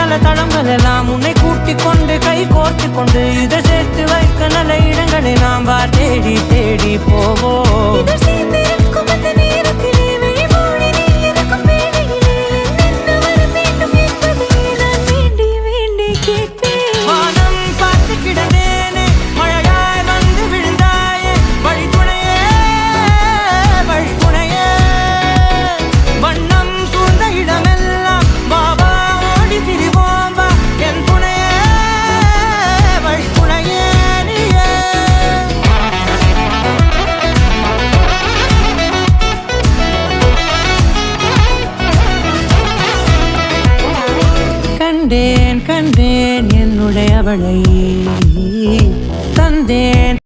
பல தளங்கள் எல்லாம் உன்னை கூட்டிக் கொண்டு கை கோர்த்து கொண்டு இதை சேர்த்து வைக்க நல்ல இடங்களை நாம் வா தேடி தேடி போவோம். கண்டேன் கண்டேன் என்னுடையவளை, தந்தேன்